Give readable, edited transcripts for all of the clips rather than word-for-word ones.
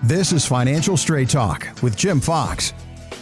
This is Financial Straight Talk with Jim Fox.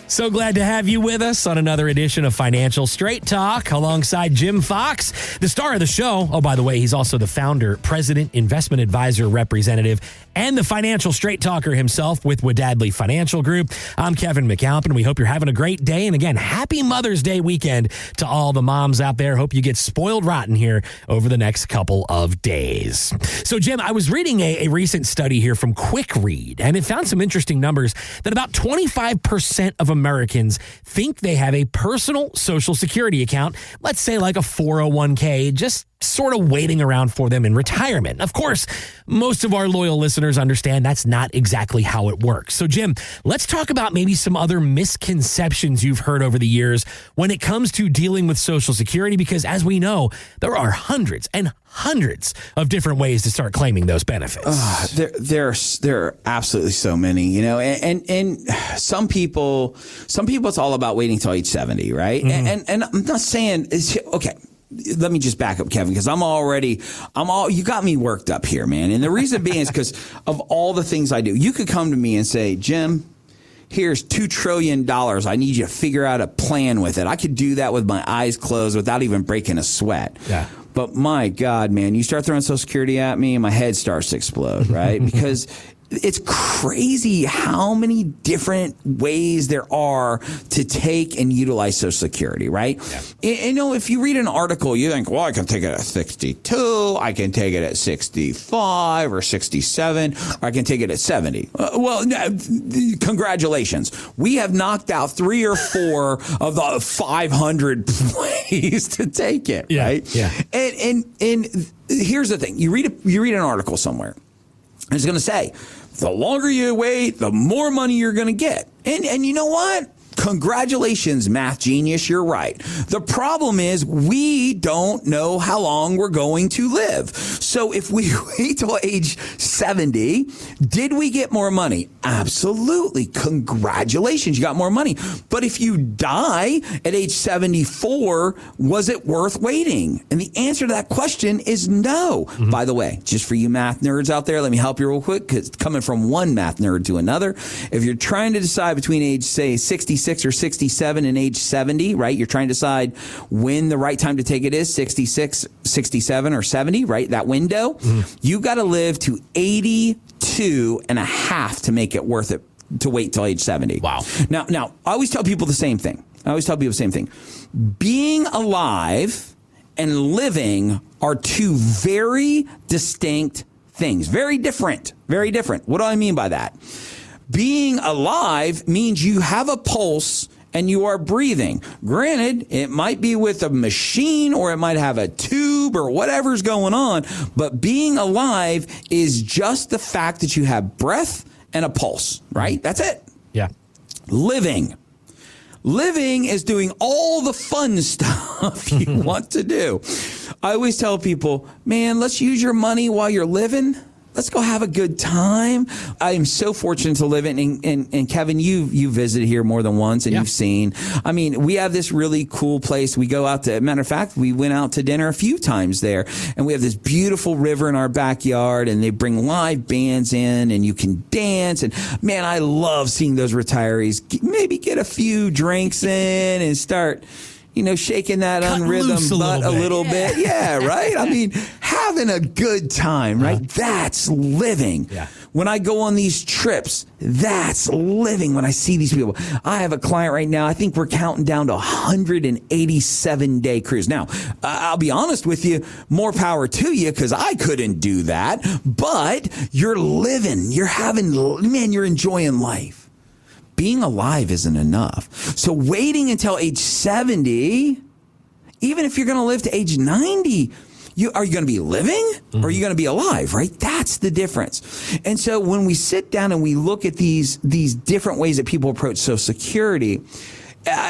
So glad to have you with us on another edition of Financial Straight Talk alongside Jim Fox, the star of the show. Oh, by the way, he's also the founder, president, investment advisor, representative, and the Financial Straight Talker himself with Wadadley Financial Group. I'm Kevin McAlpin. We hope you're having a great day. And again, happy Mother's Day weekend to all the moms out there. Hope you get spoiled rotten here over the next couple of days. So, Jim, I was reading a recent study here from Quick Read, and it found some interesting numbers that about 25% of Americans think they have a personal Social Security account, let's say like a 401k, just sort of waiting around for them in retirement. Of course, most of our loyal listeners understand that's not exactly how it works. So, Jim, let's talk about maybe some other misconceptions you've heard over the years when it comes to dealing with Social Security, because as we know, there are hundreds and hundreds of different ways to start claiming those benefits. There are absolutely so many, you know, and some people it's all about waiting till age 70, right? Mm-hmm. And I'm not saying okay. Let me just back up, Kevin, because you got me worked up here, man. And the reason being is because of all the things I do. You could come to me and say, Jim, here's $2 trillion. I need you to figure out a plan with it. I could do that with my eyes closed without even breaking a sweat. Yeah. But my God, man, you start throwing Social Security at me and my head starts to explode, right? Because it's crazy how many different ways there are to take and utilize Social Security, right? Yeah. You know, if you read an article, you think, well, I can take it at 62, I can take it at 65 or 67, or I can take it at 70. Congratulations. We have knocked out 3 or 4 of the 500 ways to take it, right? Yeah. And here's the thing. You read an article somewhere, and it's going to say, the longer you wait, the more money you're going to get. And you know what? Congratulations, math genius. You're right. The problem is we don't know how long we're going to live. So if we wait till age 70, did we get more money? Absolutely. Congratulations. You got more money. But if you die at age 74, was it worth waiting? And the answer to that question is no. Mm-hmm. By the way, just for you math nerds out there, let me help you real quick, because it's coming from one math nerd to another. If you're trying to decide between age, say, 66 or 67 and age 70, right? You're trying to decide when the right time to take it is, 66, 67, or 70, right? That window. Mm. You got to live to 82 and a half to make it worth it to wait till age 70. Wow. Now, I always tell people the same thing. Being alive and living are two very distinct things. Very different. Very different. What do I mean by that? Being alive means you have a pulse and you are breathing. Granted, it might be with a machine or it might have a tube or whatever's going on, but being alive is just the fact that you have breath and a pulse, right? That's it. Yeah. Living is doing all the fun stuff you want to do. I always tell people, man, let's use your money while you're living. Let's go have a good time. I am so fortunate to live in, and Kevin, you visited here more than once, and you've seen. I mean, we have this really cool place. We go out to, matter of fact, we went out to dinner a few times there, and we have this beautiful river in our backyard, and they bring live bands in, and you can dance. And man, I love seeing those retirees maybe get a few drinks in and start, you know, shaking that unrhythm butt a little bit. Yeah, right? I mean, having a good time, right? That's living. Yeah. When I go on these trips, that's living when I see these people. I have a client right now. I think we're counting down to 187-day cruise. Now, I'll be honest with you, more power to you, because I couldn't do that. But you're living. You're enjoying life. Being alive isn't enough. So waiting until age 70, even if you're going to live to age 90, are you going to be living or are you going to be alive, right? That's the difference. And so when we sit down and we look at these different ways that people approach Social Security,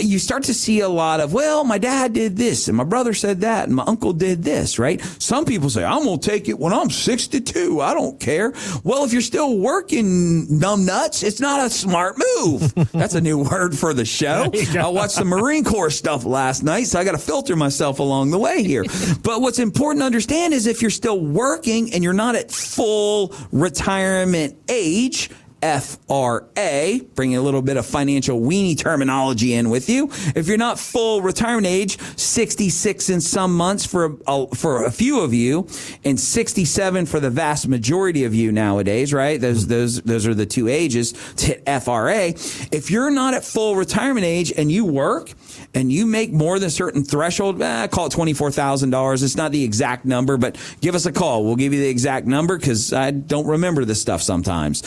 you start to see a lot of, well, my dad did this and my brother said that and my uncle did this, right? Some people say, I'm going to take it when I'm 62. I don't care. Well, if you're still working, numbnuts, it's not a smart move. That's a new word for the show. I watched some Marine Corps stuff last night, so I got to filter myself along the way here. But what's important to understand is if you're still working and you're not at full retirement age, FRA, bringing a little bit of financial weenie terminology in with you. If you're not full retirement age, 66 in some months for a few of you, and 67 for the vast majority of you nowadays, right? Those are the two ages to hit FRA. If you're not at full retirement age and you work and you make more than a certain threshold, call it $24,000. It's not the exact number, but give us a call. We'll give you the exact number because I don't remember this stuff sometimes.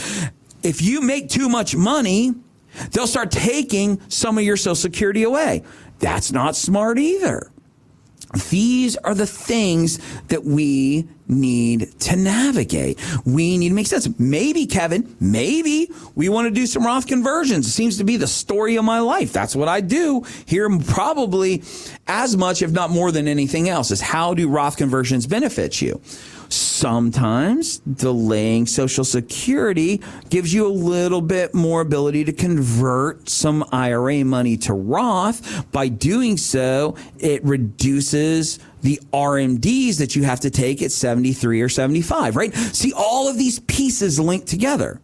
If you make too much money, they'll start taking some of your Social Security away. That's not smart either. These are the things that we need to navigate. We need to make sense. Maybe, Kevin, maybe we want to do some Roth conversions. It seems to be the story of my life. That's what I do here, probably as much, if not more than anything else, is how do Roth conversions benefit you? Sometimes delaying Social Security gives you a little bit more ability to convert some IRA money to Roth. By doing so, it reduces the RMDs that you have to take at 73 or 75, right? See, all of these pieces link together.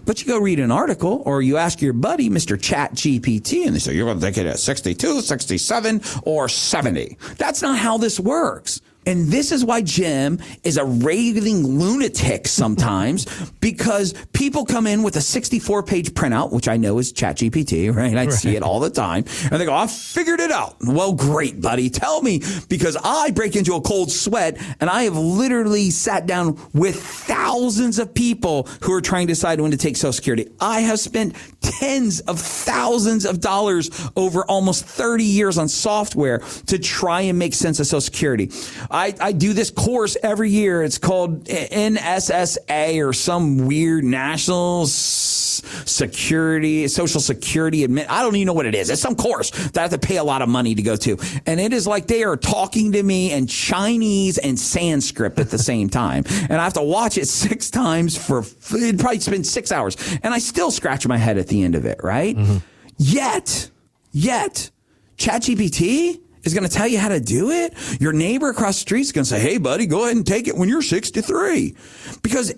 But you go read an article or you ask your buddy, Mr. Chat GPT, and they say, you're going to take it at 62, 67, or 70. That's not how this works. And this is why Jim is a raving lunatic sometimes, because people come in with a 64-page printout, which I know is ChatGPT, right? I see it all the time. And they go, I figured it out. Well, great, buddy. Tell me, because I break into a cold sweat, and I have literally sat down with thousands of people who are trying to decide when to take Social Security. I have spent tens of thousands of dollars over almost 30 years on software to try and make sense of Social Security. I do this course every year. It's called NSSA or some weird national security, social security admit. I don't even know what it is. It's some course that I have to pay a lot of money to go to. And it is like they are talking to me in Chinese and Sanskrit at the same time. And I have to watch it 6 times it'd probably spend 6 hours. And I still scratch my head at the end of it, right? Mm-hmm. Yet, ChatGPT is going to tell you how to do it. Your neighbor across the street is going to say, hey, buddy, go ahead and take it when you're 63. Because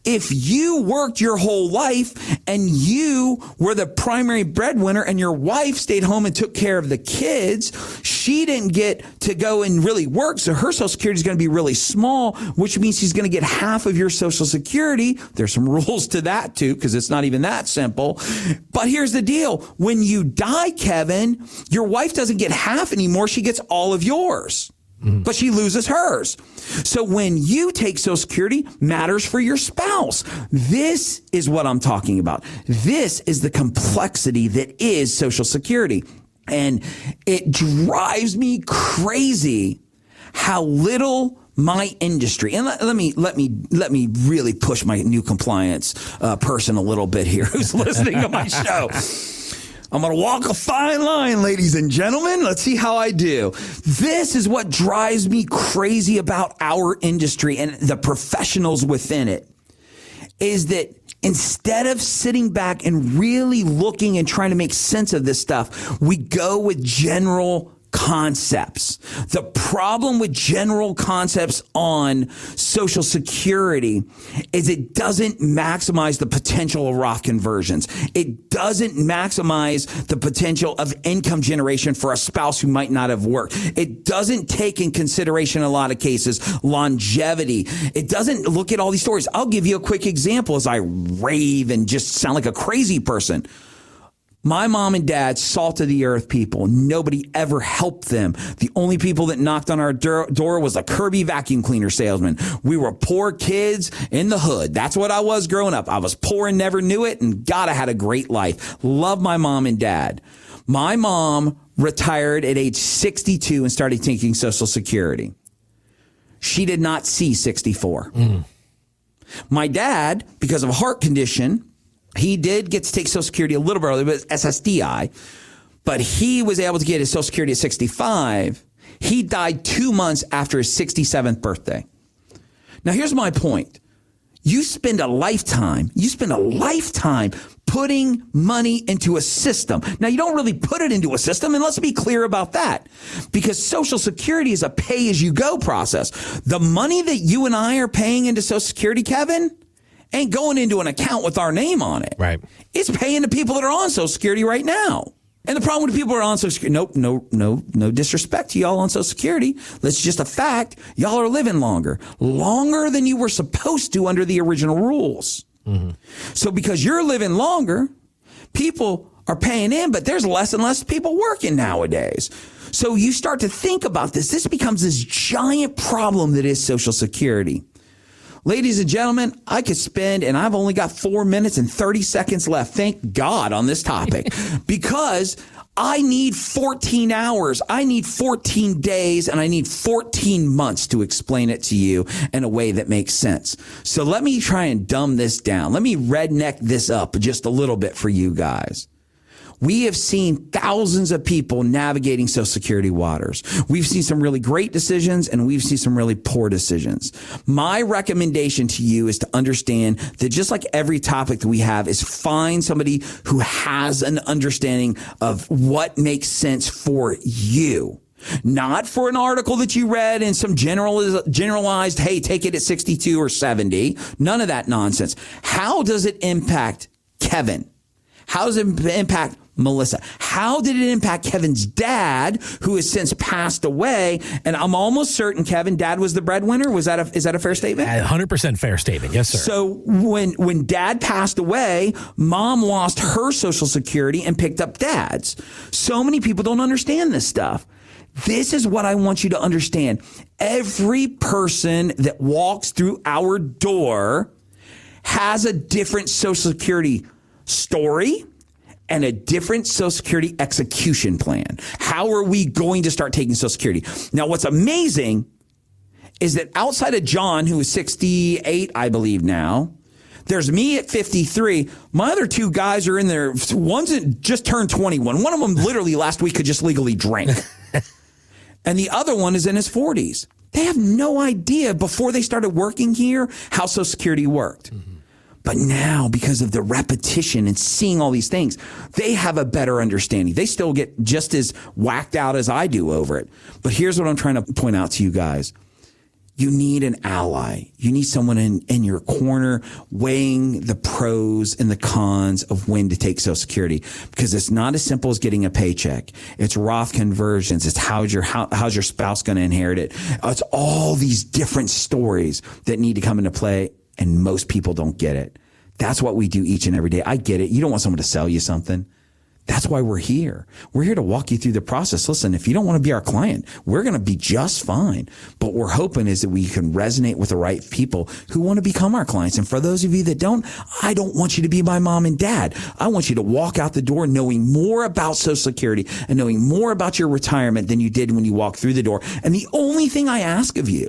if you worked your whole life and you were the primary breadwinner and your wife stayed home and took care of the kids, she didn't get to go and really work. So her Social Security is going to be really small, which means she's going to get half of your Social Security. There's some rules to that too, because it's not even that simple. But here's the deal. When you die, Kevin, your wife doesn't get half anymore. She gets all of yours. But she loses hers. So when you take Social Security, matters for your spouse. This is what I'm talking about. This is the complexity that is Social Security. And it drives me crazy how little my industry, and let me really push my new compliance person a little bit here who's listening to my show. I'm going to walk a fine line, ladies and gentlemen. Let's see how I do. This is what drives me crazy about our industry and the professionals within it, is that instead of sitting back and really looking and trying to make sense of this stuff, we go with general concepts. The problem with general concepts on Social Security is it doesn't maximize the potential of Roth conversions. It doesn't maximize the potential of income generation for a spouse who might not have worked. It doesn't take in consideration in a lot of cases longevity. It doesn't look at all these stories. I'll give you a quick example as I rave and just sound like a crazy person. My mom and dad, salt of the earth people. Nobody ever helped them. The only people that knocked on our door was a Kirby vacuum cleaner salesman. We were poor kids in the hood. That's what I was growing up. I was poor and never knew it, and God, I had a great life. Love my mom and dad. My mom retired at age 62 and started taking Social Security. She did not see 64. My dad, because of a heart condition, he did get to take Social Security a little bit early, but SSDI. But he was able to get his Social Security at 65. He died 2 months after his 67th birthday. Now, here's my point. You spend a lifetime putting money into a system. Now, you don't really put it into a system, and let's be clear about that, because Social Security is a pay-as-you-go process. The money that you and I are paying into Social Security, Kevin, ain't going into an account with our name on it. Right. It's paying the people that are on Social Security right now. And the problem with the people who are on Social Security, no disrespect to y'all on Social Security. That's just a fact. Y'all are living longer than you were supposed to under the original rules. Mm-hmm. So because you're living longer, people are paying in, but there's less and less people working nowadays. So you start to think about this. This becomes this giant problem that is Social Security. Ladies and gentlemen, I could spend, and I've only got 4 minutes and 30 seconds left, thank God, on this topic, because I need 14 hours, I need 14 days, and I need 14 months to explain it to you in a way that makes sense. So let me try and dumb this down. Let me redneck this up just a little bit for you guys. We have seen thousands of people navigating Social Security waters. We've seen some really great decisions and we've seen some really poor decisions. My recommendation to you is to understand that just like every topic that we have is find somebody who has an understanding of what makes sense for you. Not for an article that you read and some generalized, hey, take it at 62 or 70. None of that nonsense. How does it impact Kevin? How does it impact Melissa? How did it impact Kevin's dad, who has since passed away? And I'm almost certain, Kevin, dad was the breadwinner. Is that a fair statement? 100% fair statement. Yes, sir. So when dad passed away, mom lost her Social Security and picked up dad's. So many people don't understand this stuff. This is what I want you to understand. Every person that walks through our door has a different Social Security story and a different Social Security execution plan. How are we going to start taking Social Security? Now, what's amazing is that outside of John, who is 68, I believe now, there's me at 53. My other two guys are in there. One's just turned 21. One of them literally last week could just legally drink. And the other one is in his 40s. They have no idea before they started working here how Social Security worked. Mm-hmm. But now, because of the repetition and seeing all these things, they have a better understanding. They still get just as whacked out as I do over it. But here's what I'm trying to point out to you guys. You need an ally. You need someone in your corner weighing the pros and the cons of when to take Social Security, because it's not as simple as getting a paycheck. It's Roth conversions. It's how's your spouse going to inherit it. It's all these different stories that need to come into play. And most people don't get it. That's what we do each and every day. I get it. You don't want someone to sell you something. That's why we're here. We're here to walk you through the process. Listen, if you don't want to be our client, we're going to be just fine. But we're hoping is that we can resonate with the right people who want to become our clients. And for those of you that don't, I don't want you to be my mom and dad. I want you to walk out the door knowing more about Social Security and knowing more about your retirement than you did when you walked through the door. And the only thing I ask of you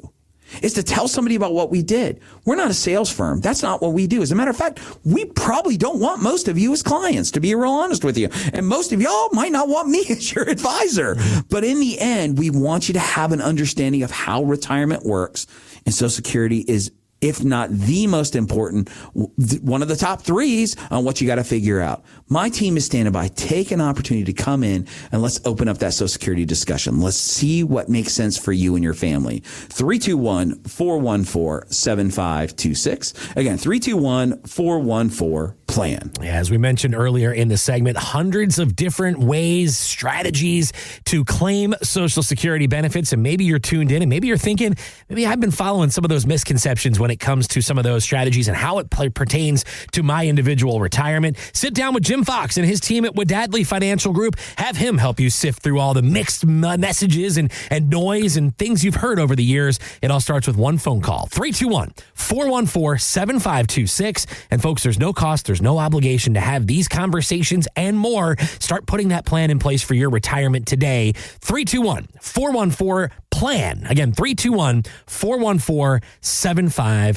is to tell somebody about what we did. We're not a sales firm. That's not what we do. As a matter of fact, we probably don't want most of you as clients, to be real honest with you. And most of y'all might not want me as your advisor. But in the end, we want you to have an understanding of how retirement works. And Social Security is, if not the most important, one of the top threes on what you got to figure out. My team is standing by. Take an opportunity to come in and let's open up that Social Security discussion. Let's see what makes sense for you and your family. 321-414-7526. Again, 321-414-PLAN. As we mentioned earlier in the segment, hundreds of different ways, strategies to claim Social Security benefits. And maybe you're tuned in and maybe you're thinking, maybe I've been following some of those misconceptions when it comes to some of those strategies and how it pertains to my individual retirement. Sit down with Jim Fox and his team at Wadadley Financial Group. Have him help you sift through all the mixed messages and noise and things you've heard over the years. It all starts with one phone call, 321-414-7526. And folks, there's no cost, there's no obligation to have these conversations and more. Start putting that plan in place for your retirement today. 321-414-PLAN. Again, 321-414-7526.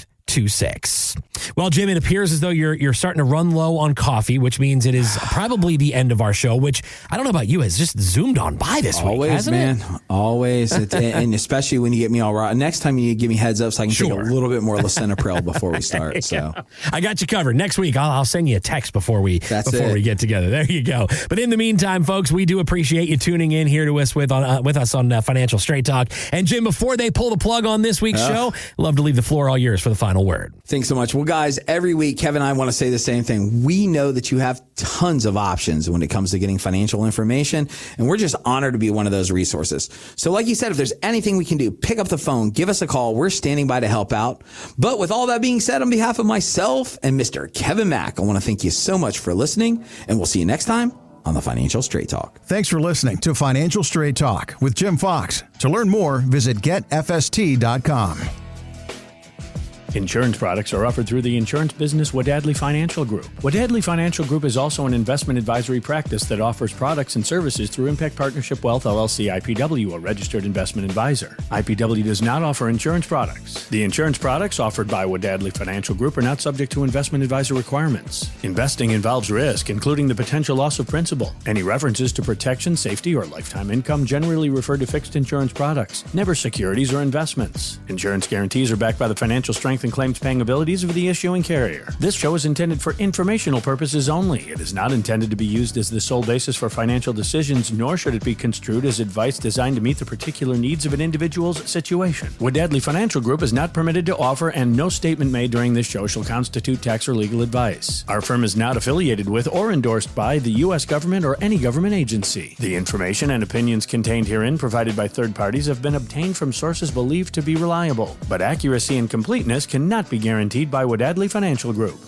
Well, Jim, it appears as though you're starting to run low on coffee, which means it is probably the end of our show, which I don't know about you, has just zoomed on by this week, hasn't it? Always. And especially when you get me all right. Next time you give me heads up so I can take a little bit more lisinopril before we start. So I got you covered. Next week, I'll send you a text before we get together. There you go. But in the meantime, folks, we do appreciate you tuning in here to us with us on Financial Straight Talk. And Jim, before they pull the plug on this week's show, love to leave the floor all yours for the final final word. Thanks so much. Well, guys, every week, Kevin and I want to say the same thing. We know that you have tons of options when it comes to getting financial information, and we're just honored to be one of those resources. So like you said, if there's anything we can do, pick up the phone, give us a call. We're standing by to help out. But with all that being said, on behalf of myself and Mr. Kevin Mack, I want to thank you so much for listening, and we'll see you next time on the Financial Straight Talk. Thanks for listening to Financial Straight Talk with Jim Fox. To learn more, visit getfst.com. Insurance products are offered through the insurance business Wadadley Financial Group. Wadadley Financial Group is also an investment advisory practice that offers products and services through Impact Partnership Wealth LLC IPW, a registered investment advisor. IPW does not offer insurance products. The insurance products offered by Wadadley Financial Group are not subject to investment advisor requirements. Investing involves risk, including the potential loss of principal. Any references to protection, safety, or lifetime income generally refer to fixed insurance products, never securities or investments. Insurance guarantees are backed by the financial strength and claims-paying abilities of the issuing carrier. This show is intended for informational purposes only. It is not intended to be used as the sole basis for financial decisions, nor should it be construed as advice designed to meet the particular needs of an individual's situation. Wadadley Financial Group is not permitted to offer, and no statement made during this show shall constitute tax or legal advice. Our firm is not affiliated with or endorsed by the U.S. government or any government agency. The information and opinions contained herein provided by third parties have been obtained from sources believed to be reliable, but accuracy and completeness cannot be guaranteed by Wadadley Financial Group.